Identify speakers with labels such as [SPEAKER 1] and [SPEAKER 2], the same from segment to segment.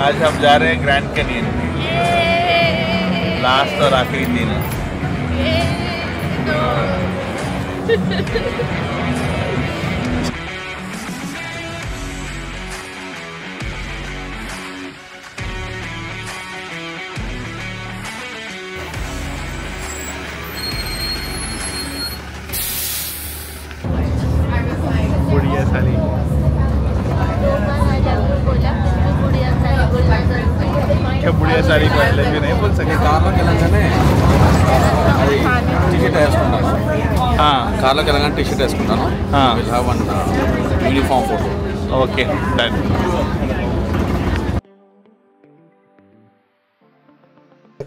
[SPEAKER 1] आज हम जा रहे हैं ग्रैंड कैनियन, लास्ट और आखिरी दिन।
[SPEAKER 2] बुढ़िया साली क्या बुढ़िया साली को भी नहीं बोल सके।
[SPEAKER 3] కార్లో వెళ్ళగానే టీషర్ట్ వేసుకుంటాను. కార్లోకి వెళ్ళగానే టీషర్ట్ వేసుకుంటాను. Will have one uniform photo.
[SPEAKER 2] Okay done.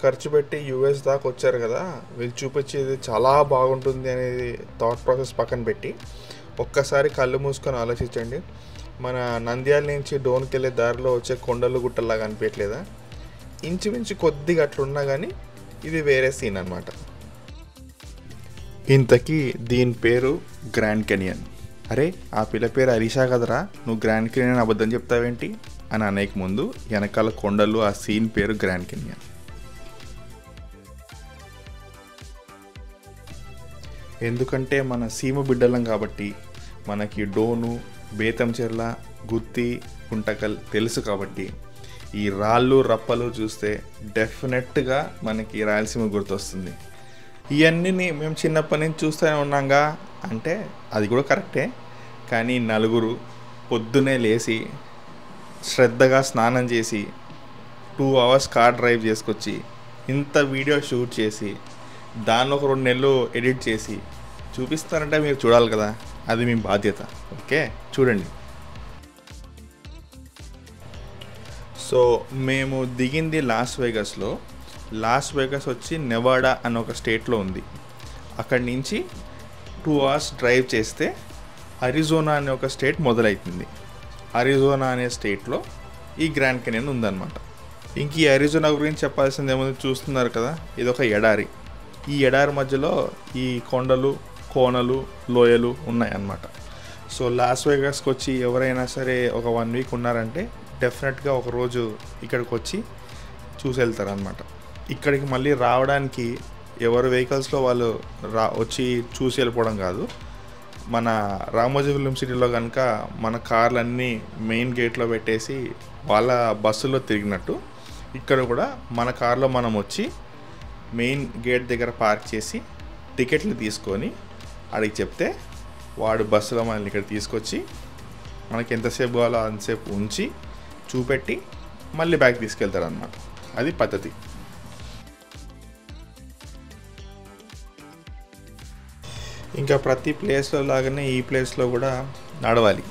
[SPEAKER 4] ఖర్చు పెట్టి యూఎస్ దాకా వచ్చారు కదా, వీళ్ళు చూపించేది చాలా బాగుంటుంది అనేది థాట్ ప్రాసెస్ పక్కన పెట్టి ఒక్కసారి కళ్ళు మూసుకొని ఆలోచించండి. మన నంద్యాల నుంచి డోన్కి వెళ్ళే దారిలో వచ్చే కొండలు గుట్టలాగా అనిపించట్లేదా? ఇంచుమించు కొద్దిగా అట్లున్నా కానీ ఇది వేరే సీన్ అనమాట. ఇంతకీ దీని పేరు గ్రాండ్ కెనియన్. అరే ఆ పిల్ల పేరు అలీషా కదరా, నువ్వు గ్రాండ్ కెనియన్ అబద్ధం చెప్తావేంటి అని అనేక ముందు వెనకాల కొండలు ఆ సీన్ పేరు గ్రాండ్ కెనియన్. ఎందుకంటే మన సీమ బిడ్డలం కాబట్టి మనకి డోను, బేతంచెర్ల, గుత్తి, గుంటకల్ తెలుసు కాబట్టి ఈ రాళ్ళు రప్పలు చూస్తే డెఫినెట్గా మనకి రాయలసీమ గుర్తొస్తుంది. ఇవన్నీ మేము చిన్నప్పటి నుంచి చూస్తూనే ఉన్నాంగా అంటే అది కూడా కరెక్టే, కానీ నలుగురు పొద్దునే లేచి శ్రద్ధగా స్నానం చేసి 2 hours కార్ డ్రైవ్ చేసుకొచ్చి ఇంత వీడియో షూట్ చేసి దాన్ని ఒక 2 నెలలు ఎడిట్ చేసి చూపిస్తారంటే మీరు చూడాలి కదా, అది మీ బాధ్యత. ఓకే చూడండి. సో మేము దిగింది లాస్ వేగస్లో. లాస్ వేగస్ వచ్చి నెవాడా అని ఒక స్టేట్లో ఉంది. అక్కడి నుంచి 2 hours డ్రైవ్ చేస్తే అరిజోనా అనే ఒక స్టేట్ మొదలవుతుంది. అరిజోనా అనే స్టేట్లో ఈ గ్రాండ్ కెనియన్ ఉందన్నమాట. ఇంక ఈ అరిజోనా గురించి చెప్పాల్సింది ఏముంది, చూస్తున్నారు కదా, ఇదొక ఎడారి. ఈ ఎడారి మధ్యలో ఈ కొండలు, కోనలు, లోయలు ఉన్నాయన్నమాట. సో లాస్ వేగాస్కి వచ్చి ఎవరైనా సరే ఒక 1 week ఉన్నారంటే డెఫినెట్గా ఒకరోజు ఇక్కడికి వచ్చి చూసి వెళ్తారనమాట. ఇక్కడికి మళ్ళీ రావడానికి ఎవరు వెహికల్స్లో వాళ్ళు వచ్చి చూసి వెళ్ళిపోవడం కాదు. మన రామోజీ ఫిలిం సిటీలో కనుక మన కార్లన్నీ మెయిన్ గేట్లో పెట్టేసి వాళ్ళ బస్సులో తిరిగినట్టు ఇక్కడ కూడా మన కార్లో మనం వచ్చి మెయిన్ గేట్ దగ్గర పార్క్ చేసి టికెట్లు తీసుకొని అడిగి చెప్తే వాడు బస్సులో మనల్ని ఇక్కడ తీసుకొచ్చి మనకి ఎంతసేపు కావాలో అంతసేపు ఉంచి చూపెట్టి మళ్ళీ బ్యాగ్ తీసుకెళ్తారు అన్నమాట. అది పద్ధతి. ఇంకా ప్రతి ప్లేస్లో లాగానే ఈ ప్లేస్లో కూడా నడవాలి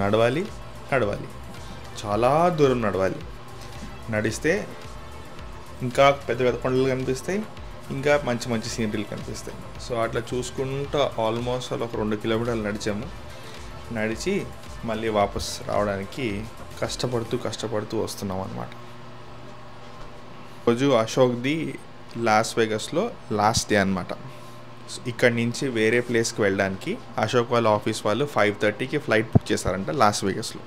[SPEAKER 4] నడవాలి నడవాలి, చాలా దూరం నడవాలి. నడిస్తే ఇంకా పెద్ద పెద్ద కొండలు కనిపిస్తాయి, ఇంకా మంచి మంచి సీనరీలు కనిపిస్తాయి. సో అట్లా చూసుకుంటూ ఆల్మోస్ట్ అలా ఒక 2 kilometers నడిచాము. నడిచి మళ్ళీ వాపస్ రావడానికి కష్టపడుతూ వస్తున్నాం అన్నమాట. రోజు అశోక్ది లాస్ వేగస్లో లాస్ట్ డే అనమాట. ఇక్కడి నుంచి వేరే ప్లేస్కి వెళ్ళడానికి అశోక్ వాళ్ళ ఆఫీస్ వాళ్ళు 5:30కి ఫ్లైట్ బుక్ చేశారంట లాస్ వేగస్లో.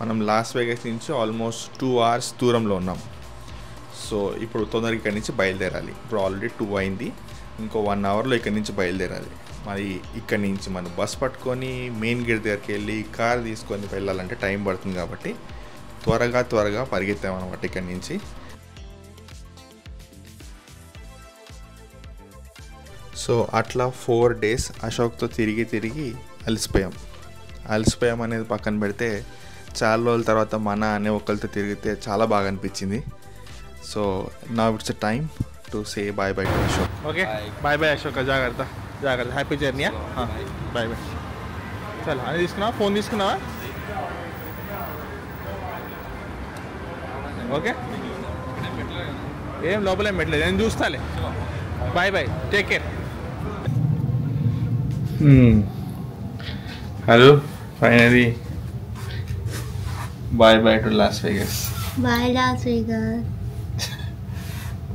[SPEAKER 4] మనం లాస్ వేగస్ నుంచి ఆల్మోస్ట్ 2 hours దూరంలో ఉన్నాం. సో ఇప్పుడు తొందరగా ఇక్కడి నుంచి బయలుదేరాలి. ఇప్పుడు ఆల్రెడీ 2 అయింది, ఇంకో 1 hourలో ఇక్కడి నుంచి బయలుదేరాలి. మరి ఇక్కడి నుంచి మనం బస్ పట్టుకొని మెయిన్ గేట్ దగ్గరికి వెళ్ళి కార్ తీసుకొని వెళ్ళాలంటే టైం పడుతుంది కాబట్టి త్వరగా పరిగెత్తామన్నమాట ఇక్కడి నుంచి. సో అట్లా 4 days అశోక్తో తిరిగి అలసిపోయాం అనేది పక్కన పెడితే చాలా రోజుల తర్వాత మన అనే ఒకరితో తిరిగితే చాలా బాగా అనిపించింది. So now it's a time to say bye to Ashok.
[SPEAKER 2] Okay bye Ashok, జాగ్రత్త హ్యాపీ జర్నీ. బాయ్ చల్ అని తీసుకున్నావా, ఫోన్ తీసుకున్నావా? ఓకే ఏం లోపలేం పెట్టలేదు, నేను చూస్తాలే. Bye take care.
[SPEAKER 1] Hello finally bye to Las Vegas.
[SPEAKER 5] Bye Las Vegas.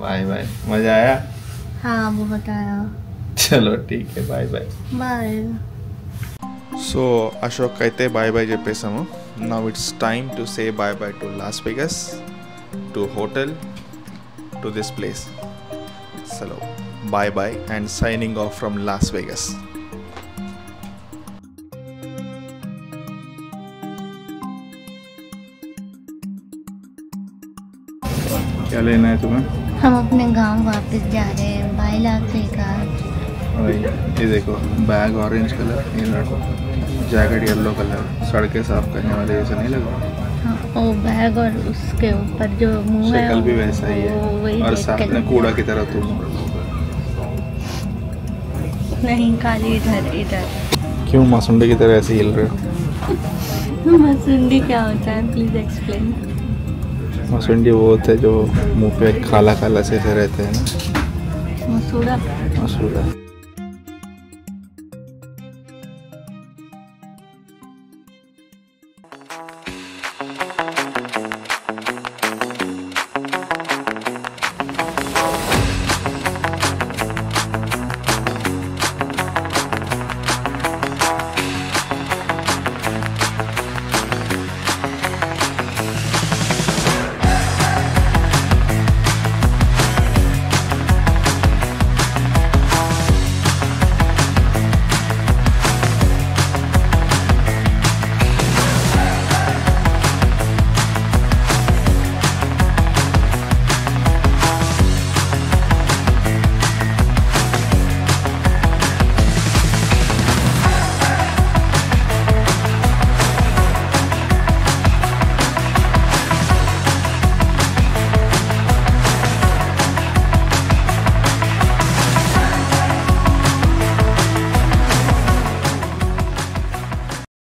[SPEAKER 1] Bye मजा आया?
[SPEAKER 5] हाँ बहुत आया.
[SPEAKER 1] चलो ठीक है, बाय
[SPEAKER 5] बाय.
[SPEAKER 4] సో అశోక్ అయితే bye చెప్పేసాము. now it's time to say bye bye to Las Vegas, to hotel, to this place. So bye bye and signing off from Las Vegas.
[SPEAKER 1] क्या लेना है तुम्हें?
[SPEAKER 5] हम अपने गांव वापस जा रहे हैं। Bye Las Vegas.
[SPEAKER 1] वही ये देखो, बैग ऑरेंज कलर, ये लड़को जैकेट येलो कलर, सड़कें साफ करने वाले जैसे नहीं लग रहा?
[SPEAKER 5] हाँ, वो बैग और उसके ऊपर जो मुंह है
[SPEAKER 1] शक्ल भी वैसा ही
[SPEAKER 5] वो वही
[SPEAKER 1] है और
[SPEAKER 5] देख
[SPEAKER 1] साथ
[SPEAKER 5] के
[SPEAKER 1] में
[SPEAKER 5] लग
[SPEAKER 1] कूड़ा
[SPEAKER 5] रहा
[SPEAKER 1] की तरह तुम।
[SPEAKER 5] है। नहीं, खाली इधर इधर।
[SPEAKER 1] क्यों मासूंडे की तरह ऐसे हिल रहे हो?
[SPEAKER 5] मसुंडी क्या होता है, प्लीज एक्सप्लेन।
[SPEAKER 1] मासूंडी वो होते हैं जो मुंह पे काला काला से रहते हैं ना,
[SPEAKER 5] मसूड़ा।
[SPEAKER 1] मसूड़ा।